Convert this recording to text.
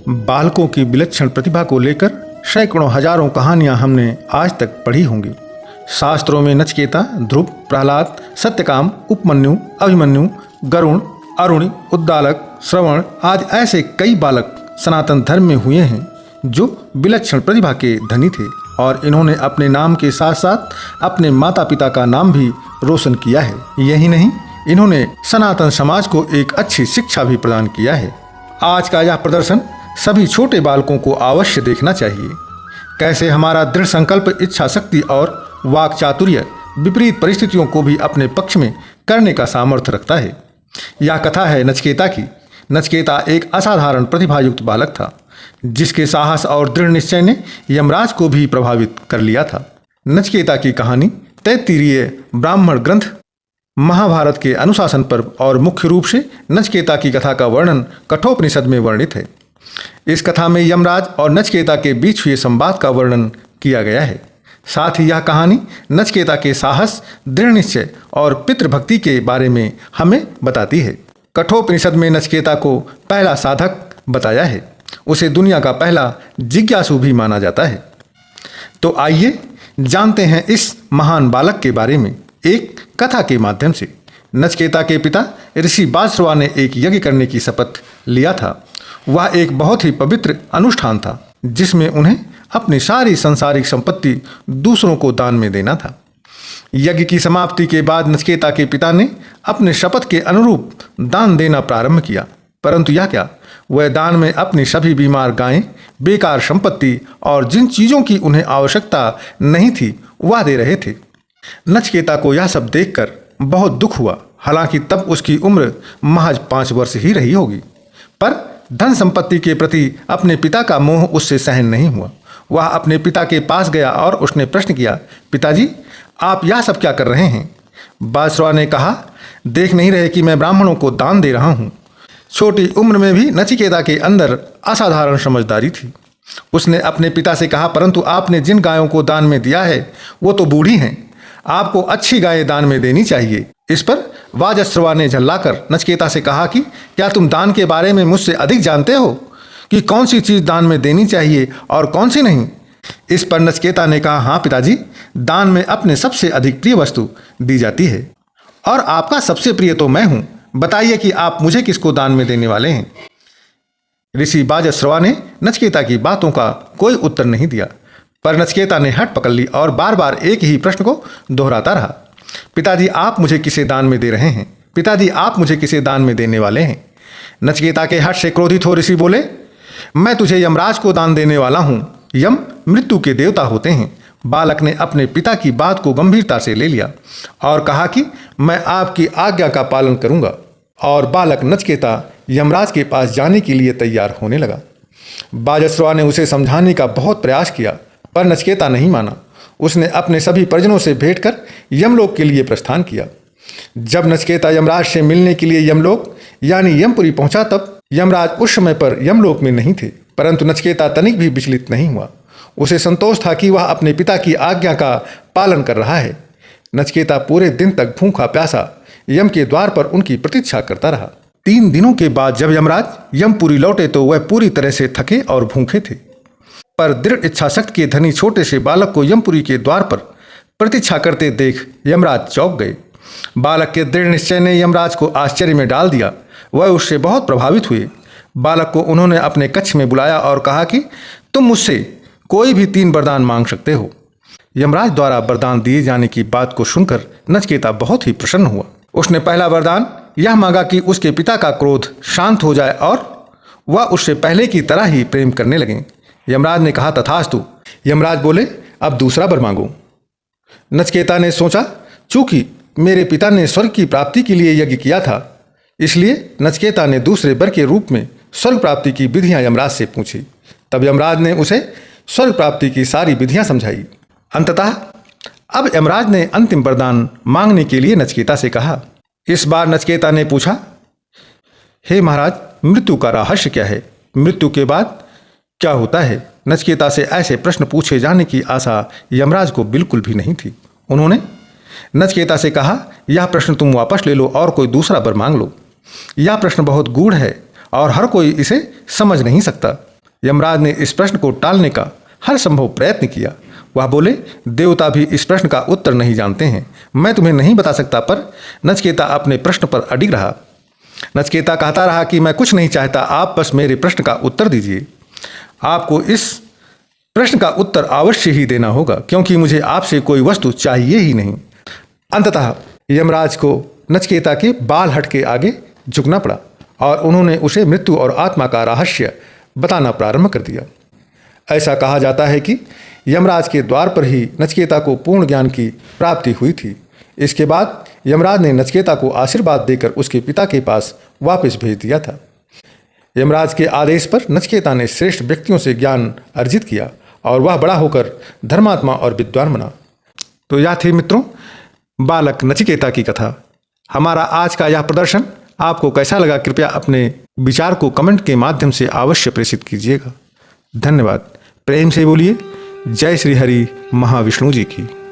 बालकों की विलक्षण प्रतिभा को लेकर सैकड़ों हजारों कहानियां हमने आज तक पढ़ी होंगी। शास्त्रों में नचिकेता, ध्रुव, प्रहलाद, सत्यकाम, उपमन्यु, अभिमन्यु, गरुण, अरुणि, उद्दालक, श्रवण आदि ऐसे कई बालक सनातन धर्म में हुए हैं जो विलक्षण प्रतिभा के धनी थे और इन्होंने अपने नाम के साथ साथ अपने माता पिता का नाम भी रोशन किया है। यही नहीं, इन्होंने सनातन समाज को एक अच्छी शिक्षा भी प्रदान किया है। आज का यह प्रदर्शन सभी छोटे बालकों को अवश्य देखना चाहिए। कैसे हमारा दृढ़ संकल्प, इच्छा शक्ति और वाक चातुर्य विपरीत परिस्थितियों को भी अपने पक्ष में करने का सामर्थ्य रखता है। यह कथा है नचिकेता की। नचिकेता एक असाधारण प्रतिभायुक्त बालक था जिसके साहस और दृढ़ निश्चय ने यमराज को भी प्रभावित कर लिया था। नचिकेता की कहानी तैत्तिरीय ब्राह्मण ग्रंथ महाभारत के अनुशासन पर्व और मुख्य रूप से नचिकेता की कथा का वर्णन कठोपनिषद में वर्णित है। इस कथा में यमराज और नचिकेता के बीच हुए संवाद का वर्णन किया गया है। साथ ही यह कहानी नचिकेता के साहस, दृढ़ निश्चय और पितृभक्ति के बारे में हमें बताती है। कठोपनिषद में नचिकेता को पहला साधक बताया है। उसे दुनिया का पहला जिज्ञासु भी माना जाता है। तो आइए जानते हैं इस महान बालक के बारे में एक कथा के माध्यम से। नचिकेता के पिता ऋषि बाजश्रवा ने एक यज्ञ करने की शपथ लिया था। वह एक बहुत ही पवित्र अनुष्ठान था जिसमें उन्हें अपनी सारी सांसारिक संपत्ति दूसरों को दान में देना था। यज्ञ की समाप्ति के बाद नचिकेता के पिता ने अपने शपथ के अनुरूप दान देना प्रारंभ किया, परंतु यह क्या, वह दान में अपनी सभी बीमार गायें, बेकार संपत्ति और जिन चीज़ों की उन्हें आवश्यकता नहीं थी वह दे रहे थे। नचिकेता को यह सब देखकर बहुत दुख हुआ। हालांकि तब उसकी उम्र महज 5 वर्ष ही रही होगी, पर धन संपत्ति के प्रति अपने पिता का मोह उससे सहन नहीं हुआ। वह अपने पिता के पास गया और उसने प्रश्न किया, पिताजी, आप यह सब क्या कर रहे हैं? बाजश्रवा ने कहा, देख नहीं रहे कि मैं ब्राह्मणों को दान दे रहा हूँ। छोटी उम्र में भी नचिकेता के अंदर असाधारण समझदारी थी। उसने अपने पिता से कहा, परंतु आपने जिन गायों को दान में दिया है वो तो बूढ़ी हैं। आपको अच्छी गायें दान में देनी चाहिए। इस पर बाजश्रवा ने झल्लाकर नचिकेता से कहा कि क्या तुम दान के बारे में मुझसे अधिक जानते हो कि कौन सी चीज़ दान में देनी चाहिए और कौन सी नहीं? इस पर नचिकेता ने कहा, हाँ पिताजी, दान में अपने सबसे अधिक प्रिय वस्तु दी जाती है और आपका सबसे प्रिय तो मैं हूँ। बताइए कि आप मुझे किसको दान में देने वाले हैं? ऋषि बाजश्रवा ने नचिकेता की बातों का कोई उत्तर नहीं दिया, पर नचिकेता ने हट पकड़ ली और बार बार एक ही प्रश्न को दोहराता रहा, पिताजी, आप मुझे किसे दान में दे रहे हैं? पिताजी, आप मुझे किसे दान में देने वाले हैं? नचिकेता के हट से क्रोधित हो ऋषि बोले, मैं तुझे यमराज को दान देने वाला हूँ। यम मृत्यु के देवता होते हैं। बालक ने अपने पिता की बात को गंभीरता से ले लिया और कहा कि मैं आपकी आज्ञा का पालन करूँगा। और बालक नचिकेता यमराज के पास जाने के लिए तैयार होने लगा। बाजश्रवा ने उसे समझाने का बहुत प्रयास किया, पर नचिकेता नहीं माना। उसने अपने सभी परिजनों से भेंट कर यमलोक के लिए प्रस्थान किया। जब नचिकेता यमराज से मिलने के लिए यमलोक यानी यमपुरी पहुंचा, तब यमराज उस समय पर यमलोक में नहीं थे, परंतु नचिकेता तनिक भी विचलित नहीं हुआ। उसे संतोष था कि वह अपने पिता की आज्ञा का पालन कर रहा है। नचिकेता पूरे दिन तक भूखा प्यासा यम के द्वार पर उनकी प्रतीक्षा करता रहा। 3 दिनों के बाद जब यमराज यमपुरी लौटे तो वह पूरी तरह से थके और भूखे थे, पर दृढ़ इच्छा शक्ति के धनी छोटे से बालक को यमपुरी के द्वार पर प्रतीक्षा करते देख यमराज चौंक गए। बालक के दृढ़ निश्चय ने यमराज को आश्चर्य में डाल दिया। वह उससे बहुत प्रभावित हुए। बालक को उन्होंने अपने कक्ष में बुलाया और कहा कि तुम मुझसे कोई भी 3 वरदान मांग सकते हो। यमराज द्वारा वरदान दिए जाने की बात को सुनकर नचिकेता बहुत ही प्रसन्न हुआ। उसने पहला वरदान यह मांगा कि उसके पिता का क्रोध शांत हो जाए और वह उससे पहले की तरह ही प्रेम करने लगे। यमराज ने कहा, तथास्तु। यमराज बोले, अब दूसरा वर मांगो। नचिकेता ने सोचा, चूंकि मेरे पिता ने स्वर्ग की प्राप्ति के लिए यज्ञ किया था, इसलिए नचिकेता ने दूसरे वर के रूप में स्वर्ग प्राप्ति की विधियां यमराज से पूछी। तब यमराज ने उसे स्वर्ग प्राप्ति की सारी विधियां समझाई। अंततः अब यमराज ने अंतिम वरदान मांगने के लिए नचिकेता से कहा। इस बार नचिकेता ने पूछा, हे महाराज, मृत्यु का रहस्य क्या है? मृत्यु के बाद क्या होता है? नचिकेता से ऐसे प्रश्न पूछे जाने की आशा यमराज को बिल्कुल भी नहीं थी। उन्होंने नचिकेता से कहा, यह प्रश्न तुम वापस ले लो और कोई दूसरा वर मांग लो। यह प्रश्न बहुत गूढ़ है और हर कोई इसे समझ नहीं सकता। यमराज ने इस प्रश्न को टालने का हर संभव प्रयत्न किया। वह बोले, देवता भी इस प्रश्न का उत्तर नहीं जानते हैं, मैं तुम्हें नहीं बता सकता। पर नचिकेता अपने प्रश्न पर अडिग रहा। नचिकेता कहता रहा कि मैं कुछ नहीं चाहता, आप बस मेरे प्रश्न का उत्तर दीजिए। आपको इस प्रश्न का उत्तर अवश्य ही देना होगा, क्योंकि मुझे आपसे कोई वस्तु चाहिए ही नहीं। अंततः यमराज को नचिकेता के बाल हट के आगे झुकना पड़ा और उन्होंने उसे मृत्यु और आत्मा का रहस्य बताना प्रारंभ कर दिया। ऐसा कहा जाता है कि यमराज के द्वार पर ही नचिकेता को पूर्ण ज्ञान की प्राप्ति हुई थी। इसके बाद यमराज ने नचिकेता को आशीर्वाद देकर उसके पिता के पास वापस भेज दिया था। यमराज के आदेश पर नचिकेता ने श्रेष्ठ व्यक्तियों से ज्ञान अर्जित किया और वह बड़ा होकर धर्मात्मा और विद्वान बना। तो यह थी मित्रों बालक नचिकेता की कथा। हमारा आज का यह प्रदर्शन आपको कैसा लगा, कृपया अपने विचार को कमेंट के माध्यम से अवश्य प्रेषित कीजिएगा। धन्यवाद। प्रेम से बोलिए जय श्री हरि महाविष्णु जी की।